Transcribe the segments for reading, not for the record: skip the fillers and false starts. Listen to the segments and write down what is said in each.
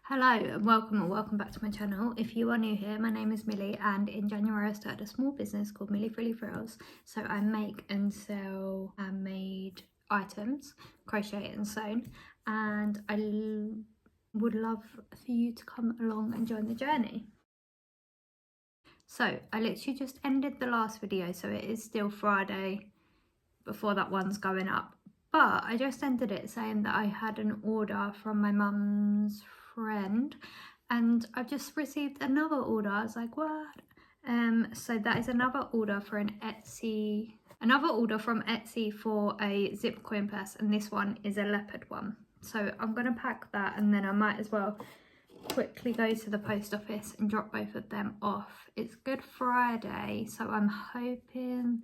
Hello and welcome back to my channel. If you are new here, my name is Millie, and in January I started a small business called Millie Frilly Frills. So I make and sell handmade items, crochet and sewn, and I would love for you to come along and join the journey. So I literally just ended the last video, so it is still Friday before that one's going up, but I just ended it saying that I had an order from my mum's friend and I've just received another order. I was like, what? So that is another order for from Etsy for a zip coin purse, and this one is a leopard one. So I'm gonna pack that, and then I might as well quickly go to the post office and drop both of them off. It's Good Friday, so I'm hoping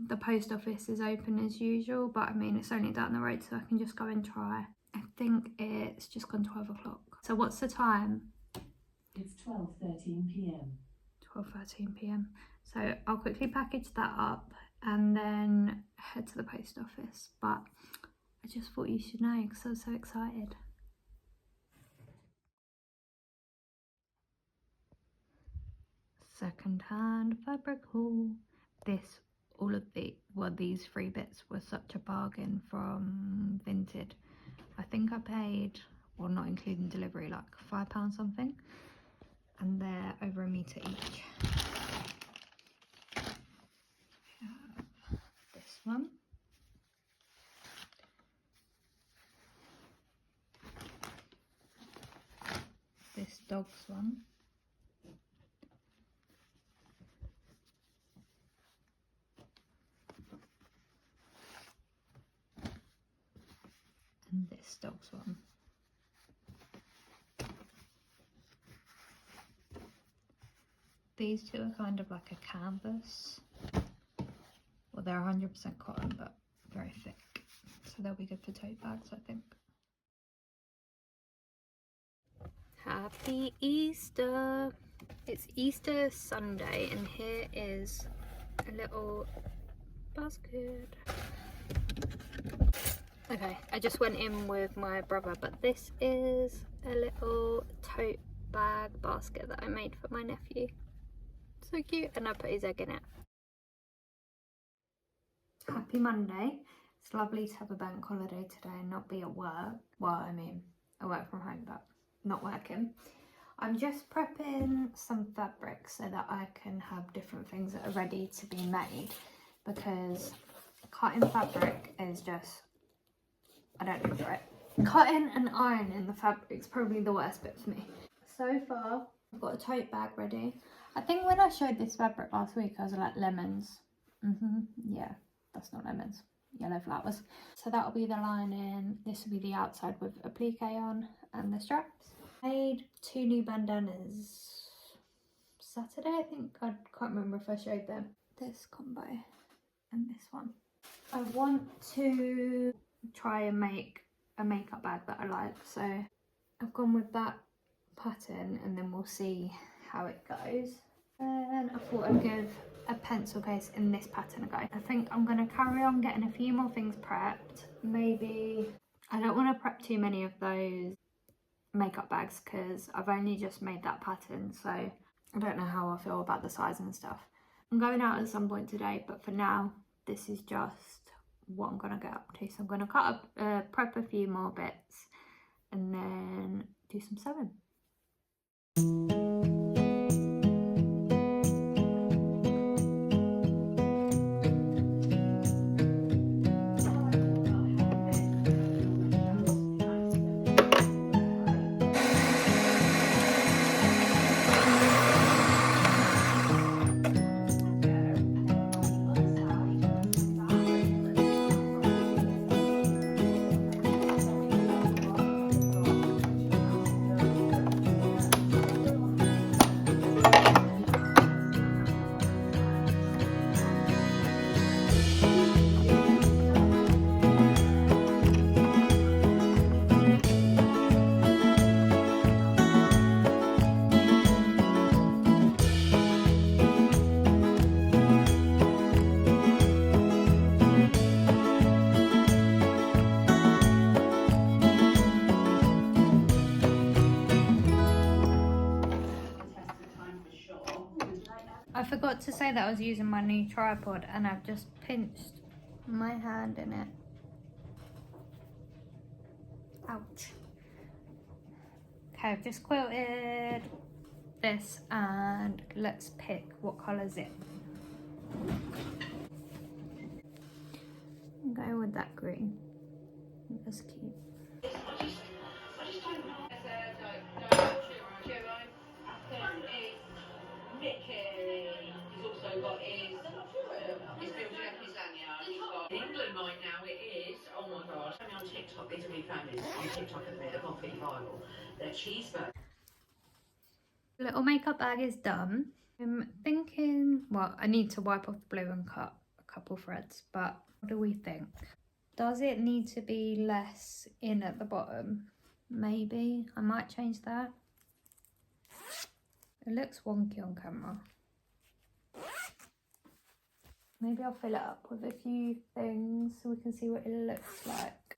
the post office is open as usual, but I mean it's only down the road, so I can just go and try. I think it's just gone 12 o'clock. So what's the time? It's 12:13 p.m. 12:13 p.m. So I'll quickly package that up and then head to the post office. But I just thought you should know because I was so excited. Second-hand fabric haul. These three bits were such a bargain from Vinted. I think I paid, well, not including delivery, like £5 something, and they're over 1 metre each. We have this one, this dog's one, and this dog's one. These two are kind of like a canvas. Well, they're 100% cotton, but very thick. So they'll be good for tote bags, I think. Happy Easter! It's Easter Sunday, and here is a little basket. Okay, I just went in with my brother, but this is a little tote bag basket that I made for my nephew. So cute, and I put his egg in it. Happy Monday. It's lovely to have a bank holiday today and not be at work. Well, I mean, I work from home, but not working. I'm just prepping some fabric so that I can have different things that are ready to be made, because cutting fabric is just, I don't enjoy it. Cutting and ironing the fabric is probably the worst bit for me. So far, I've got a tote bag ready. I think when I showed this fabric last week, I was like, lemons. Yeah, that's not lemons, yellow flowers. So that'll be the lining. This will be the outside with applique on and the straps. I made 2 new bandanas Saturday, I think. I can't remember if I showed them. This combo and this one. I want to try and make a makeup bag that I like, so I've gone with that pattern, and then we'll see how it goes. And I thought I'd give a pencil case in this pattern a go. I think I'm going to carry on getting a few more things prepped. Maybe I don't want to prep too many of those makeup bags because I've only just made that pattern, so I don't know how I feel about the size and stuff. I'm going out at some point today, but for now this is just what I'm going to get up to. So I'm going to prep a few more bits and then do some sewing. I forgot to say that I was using my new tripod and I've just pinched my hand in it. Ouch. Okay, I've just quilted this and let's pick what colour's it. I'm going with that green. That's cute. He's also got his building up his lanyard. He's got in England right now. It is, oh my god, on TikTok, these are big families on TikTok at the minute, they've gone pretty viral. Their cheeseburger. Little makeup bag is done. I'm thinking, well, I need to wipe off the blue and cut a couple threads, but what do we think? Does it need to be less in at the bottom? Maybe. I might change that. It looks wonky on camera. Maybe I'll fill it up with a few things so we can see what it looks like.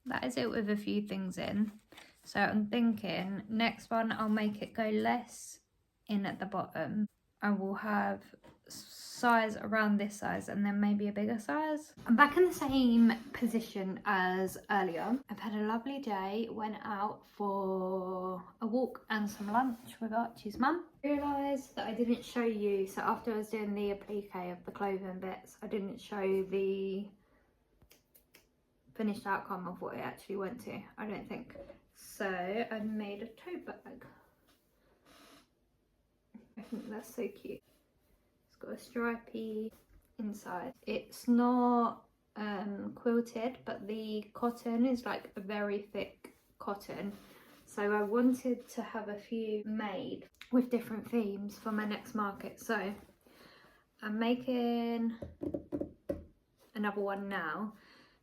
That is it with a few things in. So I'm thinking next one I'll make it go less in at the bottom. I will have size around this size and then maybe a bigger size. I'm back in the same position as earlier. I've had a lovely day, went out for a walk and some lunch with Archie's mum. Realised that I didn't show you, so after I was doing the applique of the clothing bits, I didn't show the finished outcome of what it actually went to, I don't think. So I made a tote bag. I think that's so cute. It's got a stripy inside. It's not quilted, but the cotton is like a very thick cotton. So I wanted to have a few made with different themes for my next market. So I'm making another one now.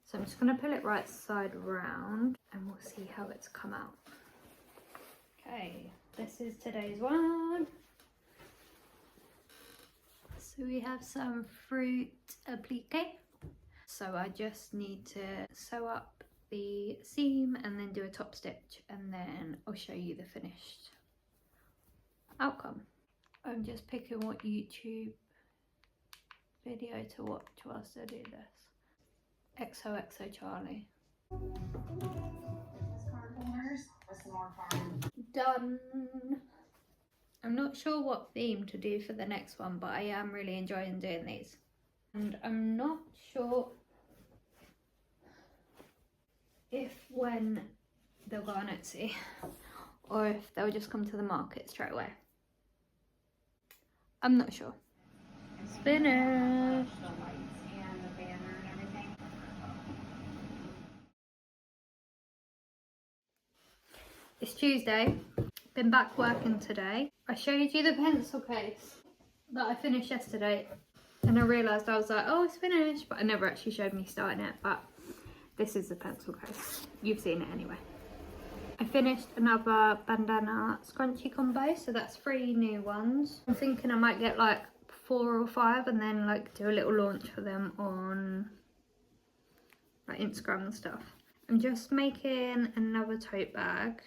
So I'm just going to pull it right side round and we'll see how it's come out. Okay, this is today's one. So we have some fruit applique. So I just need to sew up the seam and then do a top stitch and then I'll show you the finished outcome. I'm just picking what YouTube video to watch whilst I do this. XOXO Charlie. Done. I'm not sure what theme to do for the next one, but I am really enjoying doing these. And I'm not sure if when they'll go on Etsy or if they'll just come to the market straight away. I'm not sure. It's finished. It's Tuesday, been back working today. I showed you the pencil case that I finished yesterday and I realised I was like, oh, it's finished, but I never actually showed me starting it, but this is the pencil case. You've seen it anyway. I finished another bandana scrunchie combo, so that's 3 new ones. I'm thinking I might get like 4 or 5 and then like do a little launch for them on like Instagram and stuff. I'm just making another tote bag.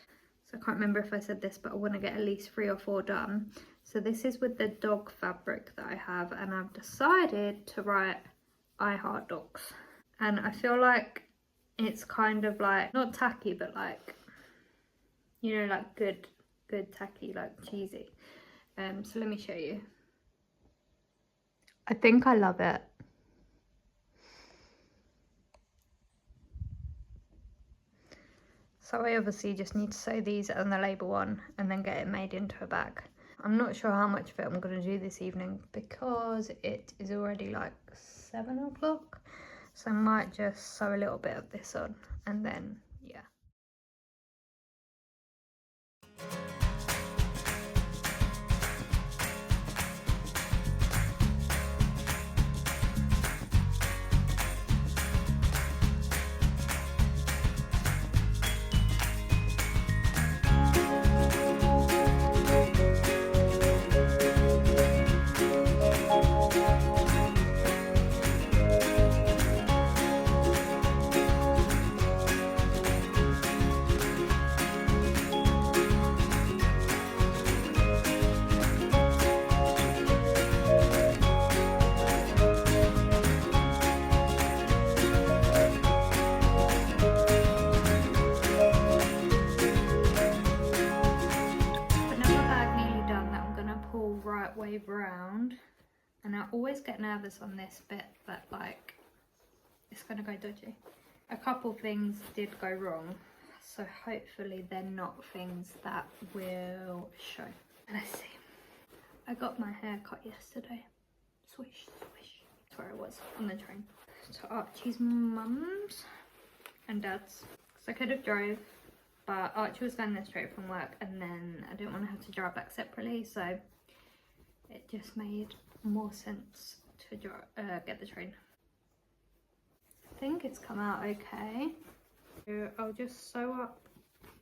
So I can't remember if I said this, but I want to get at least 3 or 4 done. So this is with the dog fabric that I have, and I've decided to write I heart dogs. And I feel like it's kind of like, not tacky, but like, you know, like good tacky, like cheesy. So let me show you. I think I love it. So I obviously just need to sew these on the label one and then get it made into a bag. I'm not sure how much of it I'm going to do this evening because it is already like 7 o'clock. So I might just sew a little bit of this on and then, yeah. around, and I always get nervous on this bit that like it's gonna go dodgy. A couple things did go wrong, so hopefully they're not things that will show. Let's see. I got my hair cut yesterday. Swish, swish. That's where I was on the train. To Archie's mum's and dad's. Because I could have drove, but Archie was going there straight from work, and then I didn't want to have to drive back separately, so it just made more sense to get the train. I think it's come out okay. So I'll just sew up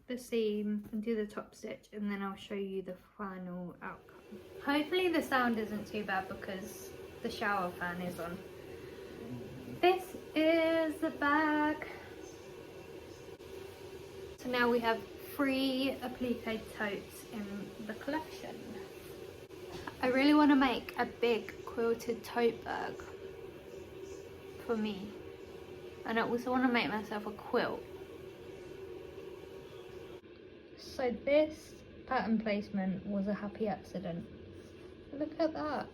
the seam and do the top stitch, and then I'll show you the final outcome. Hopefully the sound isn't too bad because the shower fan is on. This is the bag. So now we have 3 applique totes in the collection. I really want to make a big quilted tote bag for me, and I also want to make myself a quilt. So this pattern placement was a happy accident. Look at that.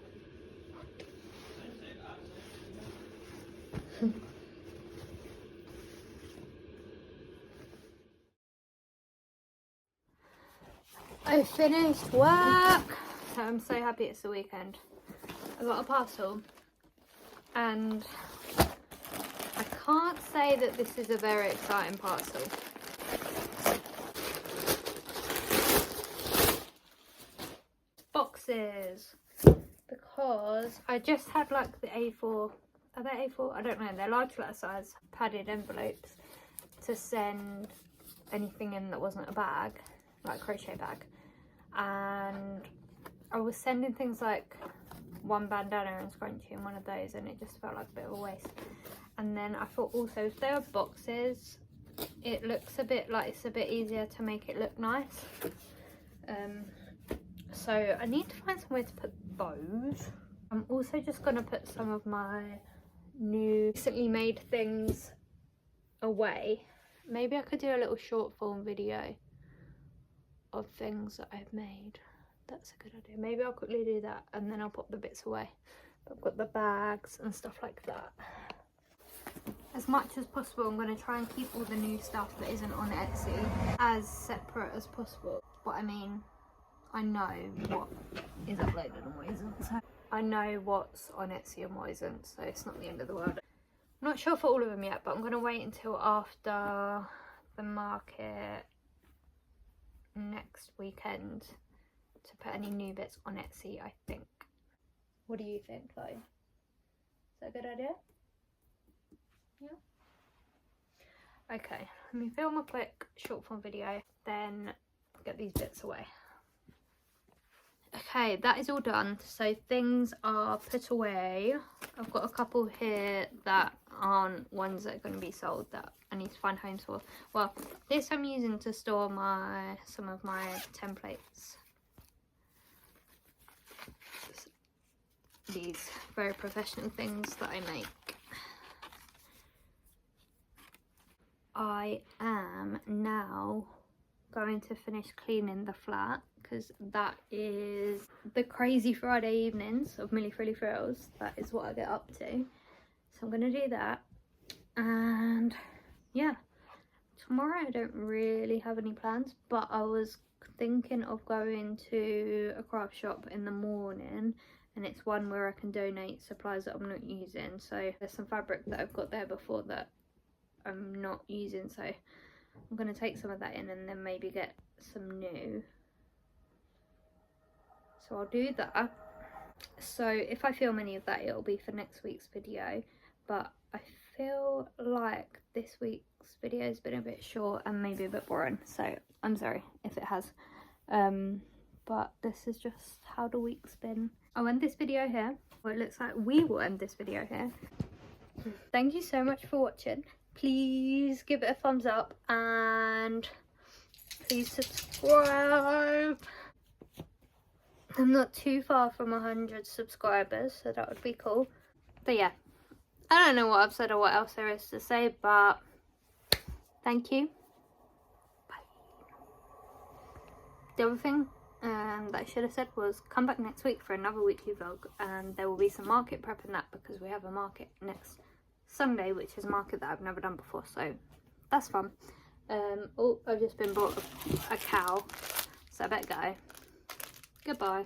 I finished work. So I'm so happy it's the weekend. I got a parcel, and I can't say that this is a very exciting parcel. Boxes, because I just had like the A4, are they A4? I don't know, they're large letter size padded envelopes to send anything in that wasn't a bag, like a crochet bag, and I was sending things like one bandana and scrunchie in one of those, and it just felt like a bit of a waste. And then I thought also if they were boxes, it looks a bit like it's a bit easier to make it look nice. So I need to find somewhere to put those. I'm also just going to put some of my new recently made things away. Maybe I could do a little short form video of things that I've made. That's a good idea. Maybe I'll quickly do that and then I'll put the bits away. I've got the bags and stuff like that. As much as possible, I'm going to try and keep all the new stuff that isn't on Etsy as separate as possible. But I mean, I know what is uploaded and what isn't. So I know what's on Etsy and what isn't, so it's not the end of the world. I'm not sure for all of them yet, but I'm going to wait until after the market next weekend to put any new bits on Etsy, I think. What do you think, Chloe? Is that a good idea? Yeah. Okay, let me film a quick short form video, then get these bits away. Okay, that is all done. So things are put away. I've got a couple here that aren't ones that are going to be sold that I need to find homes for. Well, this I'm using to store some of my templates. These very professional things that I make. I am now going to finish cleaning the flat because that is the crazy Friday evenings of Millie Frilly Frills. That is what I get up to. So I'm going to do that. And yeah, tomorrow I don't really have any plans, but I was thinking of going to a craft shop in the morning, and it's one where I can donate supplies that I'm not using. So there's some fabric that I've got there before that I'm not using, so I'm going to take some of that in and then maybe get some new. So I'll do that. So if I film any of that, it'll be for next week's video, but I feel like this week's video has been a bit short and maybe a bit boring, so I'm sorry if it has. But this is just how the week's been. I'll end this video here. Well, it looks like we will end this video here. Thank you so much for watching. Please give it a thumbs up and please subscribe. I'm not too far from 100 subscribers, so that would be cool. But yeah, I don't know what I've said or what else there is to say, but thank you. Bye. The other thing that I should have said was come back next week for another weekly vlog, and there will be some market prep in that because we have a market next Sunday, which is a market that I've never done before, so that's fun. Oh, I've just been bought a cow, so I better go. Goodbye.